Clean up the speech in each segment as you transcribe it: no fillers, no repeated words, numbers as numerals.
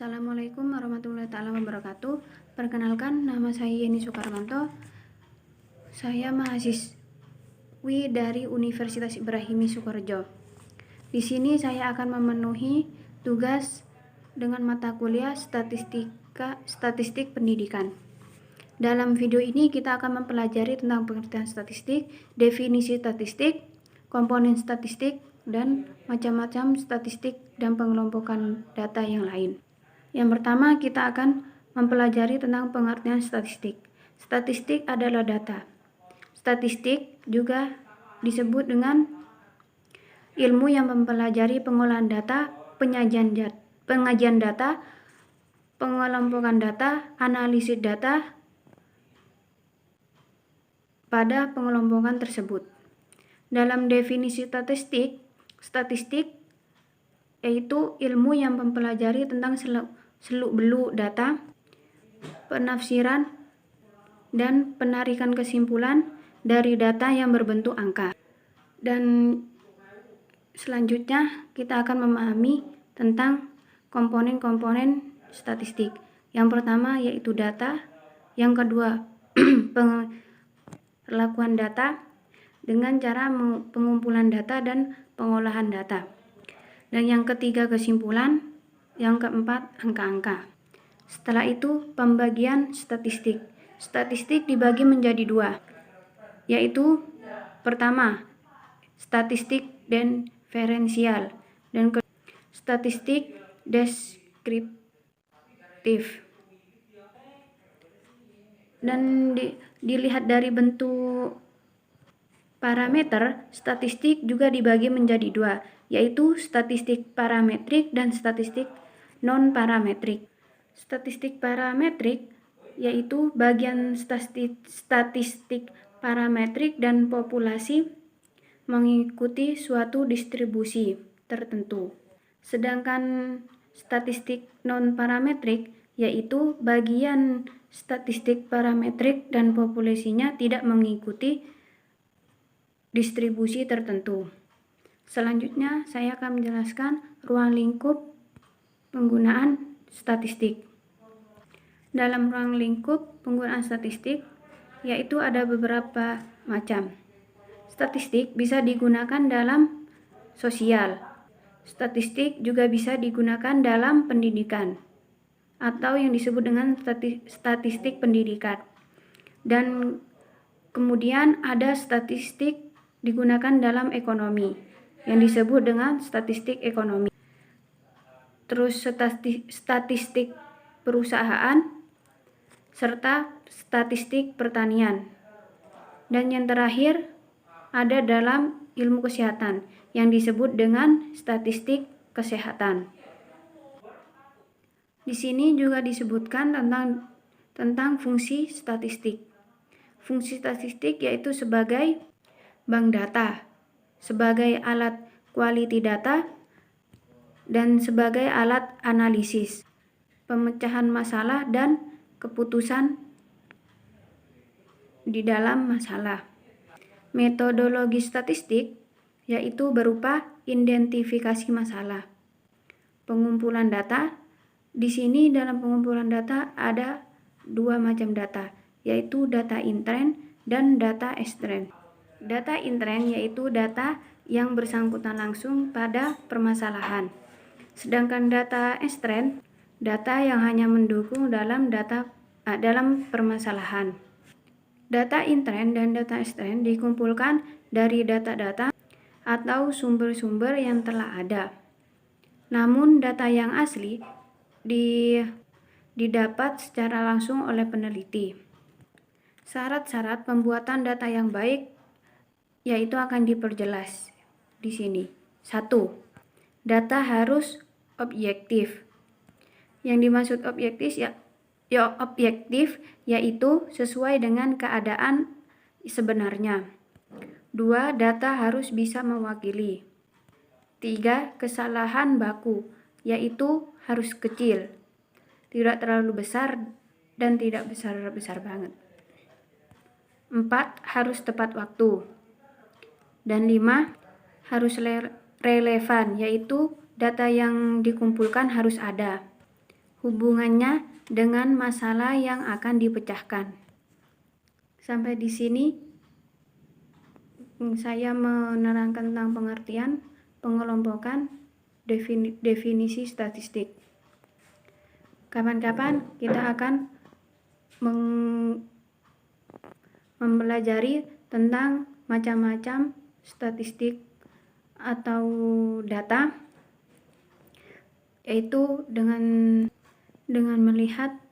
Assalamualaikum warahmatullahi wabarakatuh. Perkenalkan, nama saya Yeni Soekarmanto. Saya mahasiswi dari Universitas Ibrahimi Sukoharjo. Di sini saya akan memenuhi tugas dengan mata kuliah statistik pendidikan. Dalam video ini kita akan mempelajari tentang pengertian statistik, definisi statistik, komponen statistik, dan macam-macam statistik dan pengelompokan data yang lain. Yang pertama, kita akan mempelajari tentang pengertian statistik. Statistik adalah data. Statistik juga disebut dengan ilmu yang mempelajari pengolahan data, pengajian data, pengelompokan data, analisis data pada pengelompokan tersebut. Dalam definisi statistik yaitu ilmu yang mempelajari tentang seluk-beluk data, penafsiran, dan penarikan kesimpulan dari data yang berbentuk angka. Dan selanjutnya kita akan memahami tentang komponen-komponen statistik. Yang pertama yaitu data, yang kedua perlakuan data dengan cara pengumpulan data dan pengolahan data. Dan yang ketiga kesimpulan, yang keempat angka-angka. Setelah itu pembagian statistik. Statistik dibagi menjadi dua, yaitu pertama statistik diferensial dan statistik deskriptif. Dan dilihat dari bentuk parameter, statistik juga dibagi menjadi dua, yaitu statistik parametrik dan statistik non-parametrik. Statistik parametrik yaitu bagian statistik parametrik dan populasi mengikuti suatu distribusi tertentu. Sedangkan statistik non-parametrik yaitu bagian statistik parametrik dan populasinya tidak mengikuti distribusi tertentu. Selanjutnya saya akan menjelaskan ruang lingkup penggunaan statistik. Dalam ruang lingkup penggunaan statistik yaitu ada beberapa macam. Statistik bisa digunakan dalam sosial. Statistik juga bisa digunakan dalam pendidikan atau yang disebut dengan statistik pendidikan. Dan kemudian ada statistik digunakan dalam ekonomi yang disebut dengan statistik ekonomi. Terus statistik perusahaan serta statistik pertanian. Dan yang terakhir ada dalam ilmu kesehatan yang disebut dengan statistik kesehatan. Di sini juga disebutkan tentang fungsi statistik. Fungsi statistik yaitu sebagai bank data, sebagai alat quality data, dan sebagai alat analisis, pemecahan masalah, dan keputusan di dalam masalah. Metodologi statistik yaitu berupa identifikasi masalah. Pengumpulan data, di sini dalam pengumpulan data ada dua macam data, yaitu data intern dan data extern. Data intern yaitu data yang bersangkutan langsung pada permasalahan. Sedangkan data extern, data yang hanya mendukung dalam permasalahan. Data intern dan data extern dikumpulkan dari data-data atau sumber-sumber yang telah ada. Namun data yang asli didapat secara langsung oleh peneliti. Syarat-syarat pembuatan data yang baik yaitu akan diperjelas di sini. 1. Data harus objektif. Yang dimaksud objektif yaitu sesuai dengan keadaan sebenarnya. 2. Data harus bisa mewakili. 3. Kesalahan baku yaitu harus kecil, tidak terlalu besar dan tidak besar banget. 4. Harus tepat waktu. Dan 5. Harus relevan, yaitu data yang dikumpulkan harus ada. hubungannya dengan masalah yang akan dipecahkan. Sampai di sini saya menerangkan tentang pengertian, pengelompokan, definisi statistik. Kapan-kapan kita akan mempelajari tentang macam-macam statistik atau data, yaitu dengan melihat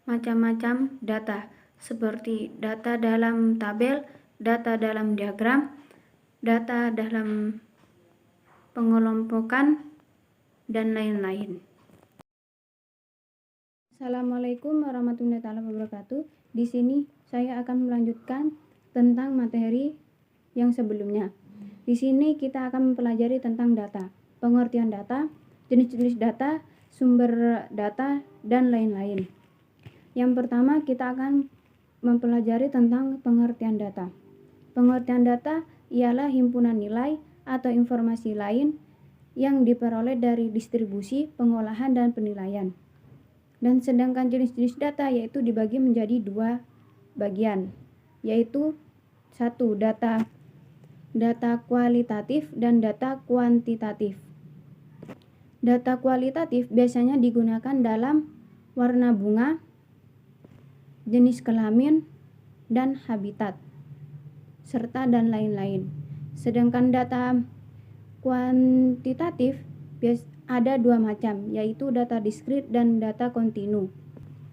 macam-macam data seperti data dalam tabel, data dalam diagram, data dalam pengelompokan, dan lain-lain. Assalamualaikum warahmatullahi wabarakatuh. Di sini saya akan melanjutkan tentang materi yang sebelumnya. Di sini kita akan mempelajari tentang data, pengertian data, jenis-jenis data, sumber data, dan lain-lain. Yang pertama kita akan mempelajari tentang pengertian data. Pengertian data ialah himpunan nilai atau informasi lain yang diperoleh dari distribusi, pengolahan, dan penilaian. Dan sedangkan jenis-jenis data yaitu dibagi menjadi dua bagian, yaitu satu, data kualitatif dan data kuantitatif. Data kualitatif biasanya digunakan dalam warna bunga, jenis kelamin, dan habitat, serta dan lain-lain. Sedangkan data kuantitatif ada dua macam, yaitu data diskrit dan data kontinu.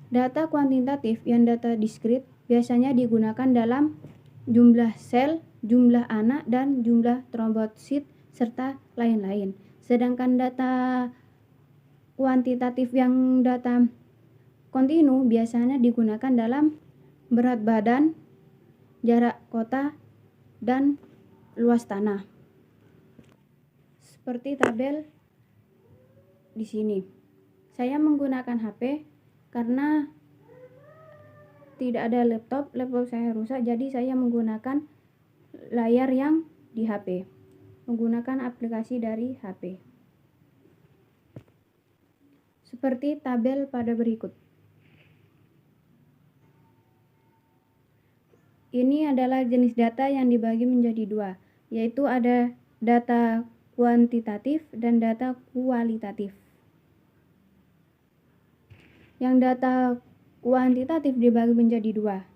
Data kuantitatif yang data diskrit biasanya digunakan dalam jumlah sel, jumlah anak, dan jumlah trombosit, serta lain-lain. Sedangkan data kuantitatif yang data kontinu biasanya digunakan dalam berat badan, jarak kota, dan luas tanah. Seperti tabel di sini. Saya menggunakan HP karena tidak ada laptop saya rusak, jadi saya menggunakan layar yang di HP, menggunakan aplikasi dari HP. Seperti tabel pada berikut. Ini adalah jenis data yang dibagi menjadi dua, yaitu ada data kuantitatif dan data kualitatif. Yang data kuantitatif dibagi menjadi dua,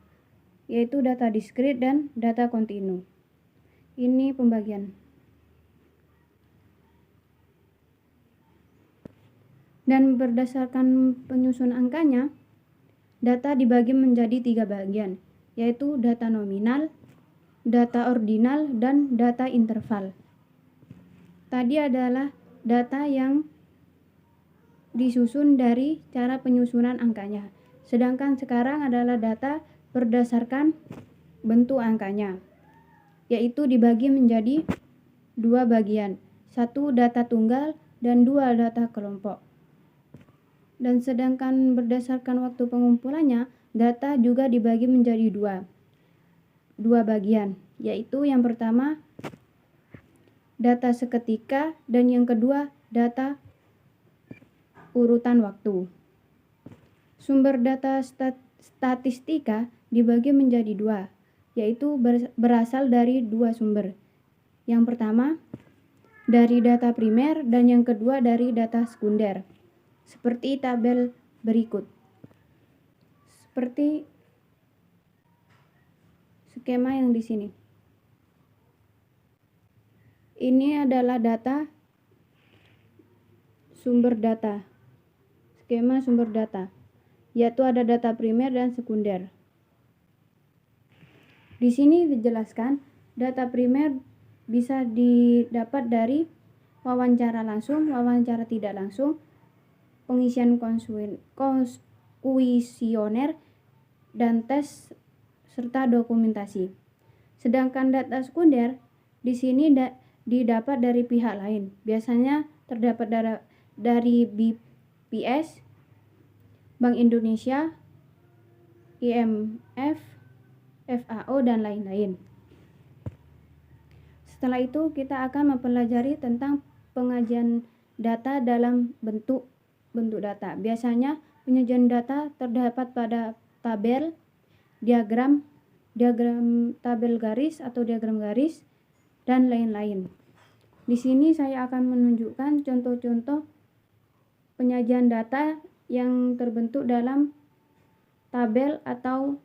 yaitu data diskrit dan data kontinu. Ini pembagian. Dan berdasarkan penyusun angkanya, data dibagi menjadi tiga bagian, yaitu data nominal, data ordinal, dan data interval. Tadi adalah data yang disusun dari cara penyusunan angkanya. Sedangkan sekarang adalah data berdasarkan bentuk angkanya, yaitu dibagi menjadi dua bagian, satu data tunggal dan dua data kelompok. Dan sedangkan berdasarkan waktu pengumpulannya, data juga dibagi menjadi dua bagian, yaitu yang pertama data seketika dan yang kedua data urutan waktu. Sumber data statistika dibagi menjadi dua, yaitu berasal dari dua sumber. Yang pertama dari data primer dan yang kedua dari data sekunder. Seperti tabel berikut. Seperti skema yang di sini. Ini adalah data sumber data. Skema sumber data, yaitu ada data primer dan sekunder. Di sini dijelaskan data primer bisa didapat dari wawancara langsung, wawancara tidak langsung, pengisian kuesioner, dan tes serta dokumentasi. Sedangkan data sekunder di sini didapat dari pihak lain. Biasanya terdapat dari BPS, Bank Indonesia, IMF, FAO, dan lain-lain. Setelah itu kita akan mempelajari tentang pengajian data dalam bentuk bentuk data. Biasanya penyajian data terdapat pada tabel, diagram tabel garis atau diagram garis, dan lain-lain. Di sini saya akan menunjukkan contoh-contoh penyajian data yang terbentuk dalam tabel atau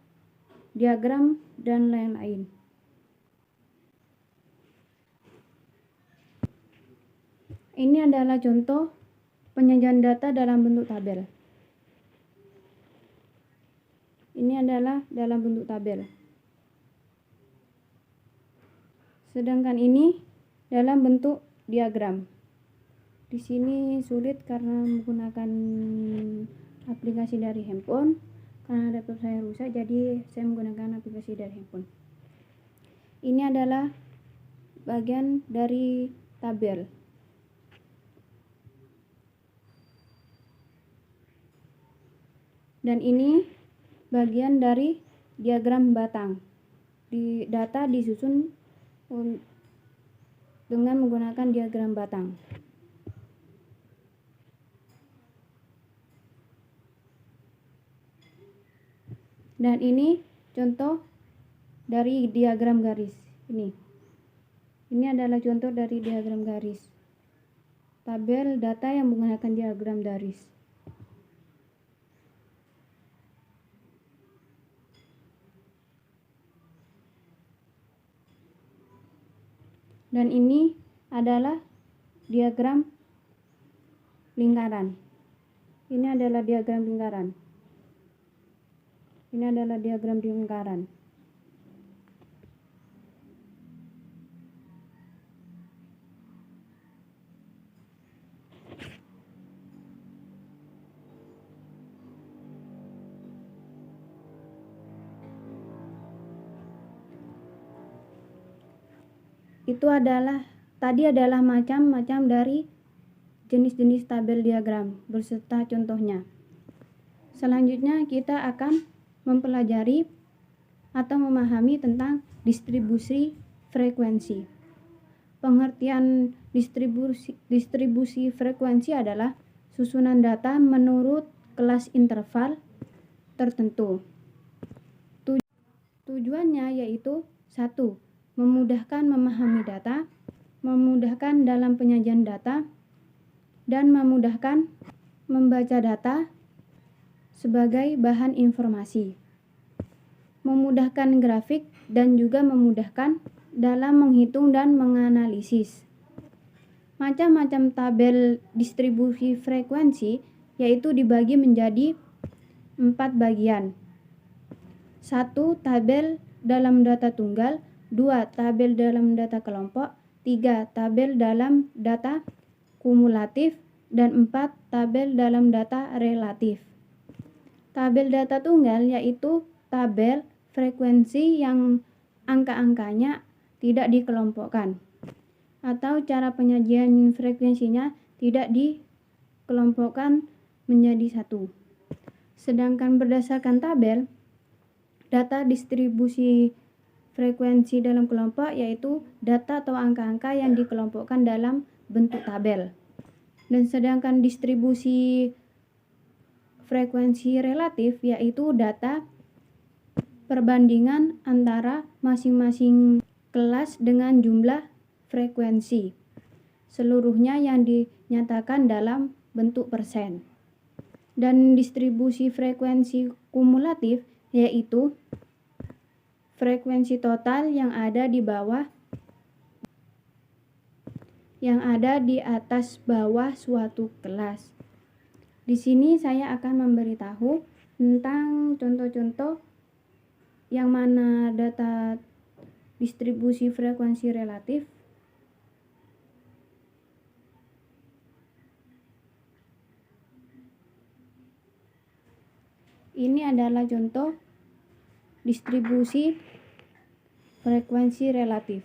diagram dan lain-lain. Ini adalah contoh penyajian data dalam bentuk tabel. Ini adalah dalam bentuk tabel. Sedangkan ini dalam bentuk diagram. Di sini sulit karena menggunakan aplikasi dari handphone. Karena laptop saya rusak, jadi saya menggunakan aplikasi dari handphone. Ini adalah bagian dari tabel. Dan ini bagian dari diagram batang. Data disusun dengan menggunakan diagram batang. Dan ini contoh dari diagram garis. Ini adalah contoh dari diagram garis. Tabel data yang menggunakan diagram garis. Dan ini adalah diagram lingkaran. Ini adalah diagram lingkaran. Ini adalah diagram lingkaran. Tadi adalah macam-macam dari jenis-jenis tabel diagram beserta contohnya. Selanjutnya kita akan mempelajari atau memahami tentang distribusi frekuensi. Pengertian distribusi frekuensi adalah susunan data menurut kelas interval tertentu. Tujuannya yaitu 1. Memudahkan memahami data, memudahkan dalam penyajian data, dan memudahkan membaca data sebagai bahan informasi, memudahkan grafik, dan juga memudahkan dalam menghitung dan menganalisis. Macam-macam tabel distribusi frekuensi yaitu dibagi menjadi 4 bagian. 1. Tabel dalam data tunggal, 2. Tabel dalam data kelompok, 3. Tabel dalam data kumulatif, dan 4. Tabel dalam data relatif. Tabel data tunggal yaitu tabel frekuensi yang angka-angkanya tidak dikelompokkan, atau cara penyajian frekuensinya tidak dikelompokkan menjadi satu. Sedangkan berdasarkan tabel, data distribusi frekuensi dalam kelompok yaitu data atau angka-angka yang dikelompokkan dalam bentuk tabel. Dan sedangkan distribusi frekuensi relatif yaitu data perbandingan antara masing-masing kelas dengan jumlah frekuensi, seluruhnya yang dinyatakan dalam bentuk persen. Dan distribusi frekuensi kumulatif yaitu frekuensi total yang ada di atas bawah suatu kelas. Di sini saya akan memberitahu tentang contoh-contoh yang mana data distribusi frekuensi relatif. Ini adalah contoh distribusi frekuensi relatif.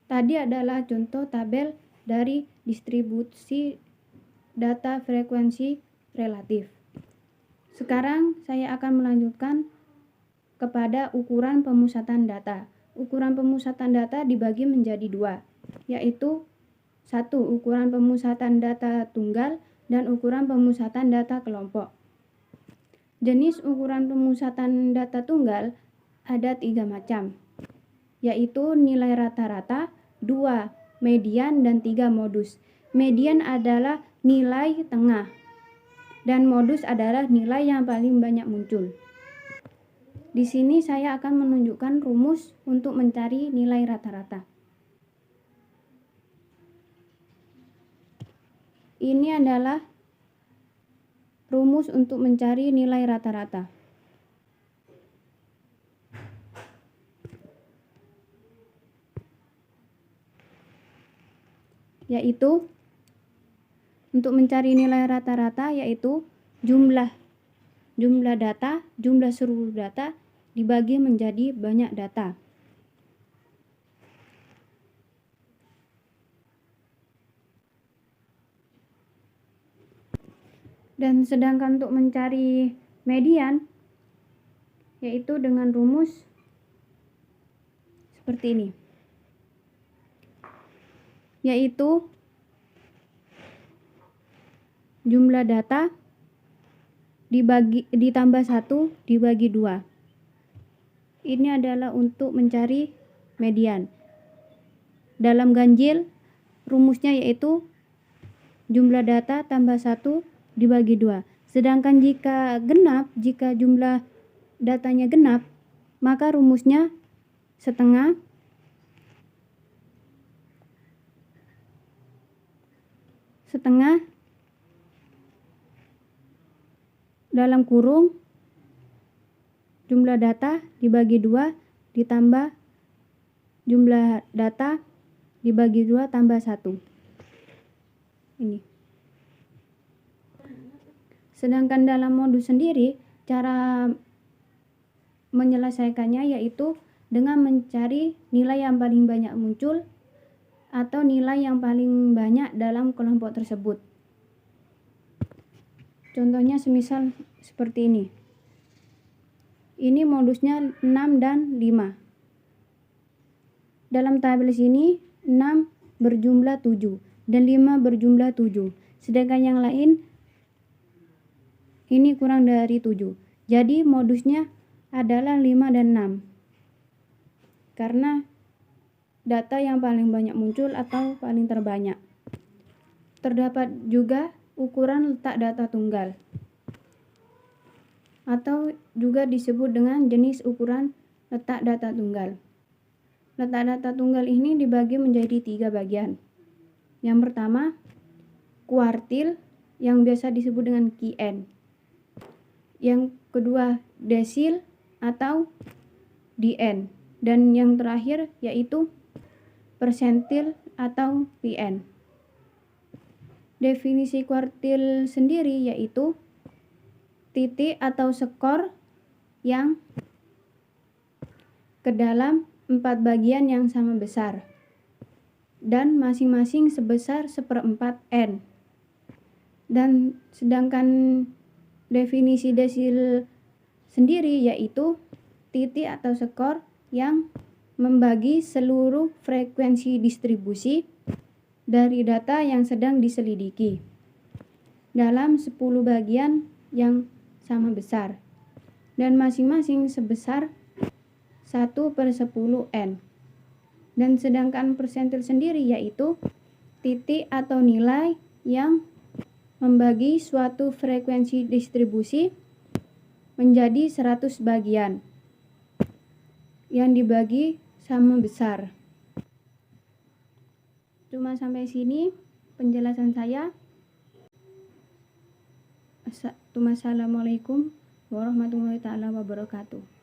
Tadi adalah contoh tabel dari distribusi data frekuensi relatif. Sekarang saya akan melanjutkan kepada ukuran pemusatan data. Ukuran pemusatan data dibagi menjadi 2, yaitu 1. Ukuran pemusatan data tunggal dan ukuran pemusatan data kelompok. Jenis ukuran pemusatan data tunggal ada 3 macam, yaitu nilai rata-rata, 2 median, dan 3 modus. Median adalah nilai tengah, dan modus adalah nilai yang paling banyak muncul. Di sini saya akan menunjukkan rumus untuk mencari nilai rata-rata. Ini adalah rumus untuk mencari nilai rata-rata. Yaitu untuk mencari nilai rata-rata yaitu jumlah data, jumlah seluruh data dibagi menjadi banyak data. Dan sedangkan untuk mencari median yaitu dengan rumus seperti ini, yaitu jumlah data ditambah 1 dibagi 2. Ini adalah untuk mencari median. Dalam ganjil rumusnya yaitu jumlah data tambah 1 dibagi 2. Sedangkan jika jumlah datanya genap, maka rumusnya setengah dalam kurung jumlah data dibagi 2 ditambah jumlah data dibagi 2 tambah 1. Ini. Sedangkan dalam modus sendiri, cara menyelesaikannya yaitu dengan mencari nilai yang paling banyak muncul atau nilai yang paling banyak dalam kelompok tersebut. Contohnya semisal seperti ini. Ini modusnya 6 dan 5. Dalam tabel sini 6 berjumlah 7 dan 5 berjumlah 7. Sedangkan yang lain ini kurang dari 7. Jadi modusnya adalah 5 dan 6. Karena data yang paling banyak muncul atau paling terbanyak. Terdapat juga ukuran letak data tunggal atau juga disebut dengan jenis ukuran letak data tunggal. Letak data tunggal ini dibagi menjadi 3 bagian. Yang pertama, kuartil yang biasa disebut dengan QN. Yang kedua, desil atau DN. Dan yang terakhir yaitu persentil atau PN. Definisi kuartil sendiri yaitu titik atau skor yang ke dalam 4 bagian yang sama besar dan masing-masing sebesar 1/4 N. Dan sedangkan definisi desil sendiri yaitu titik atau skor yang membagi seluruh frekuensi distribusi dari data yang sedang diselidiki dalam 10 bagian yang sama besar dan masing-masing sebesar 1/10 N. Dan sedangkan persentil sendiri yaitu titik atau nilai yang membagi suatu frekuensi distribusi menjadi 100 bagian yang dibagi sama besar. Cuma sampai sini penjelasan saya. Assalamualaikum warahmatullahi wabarakatuh.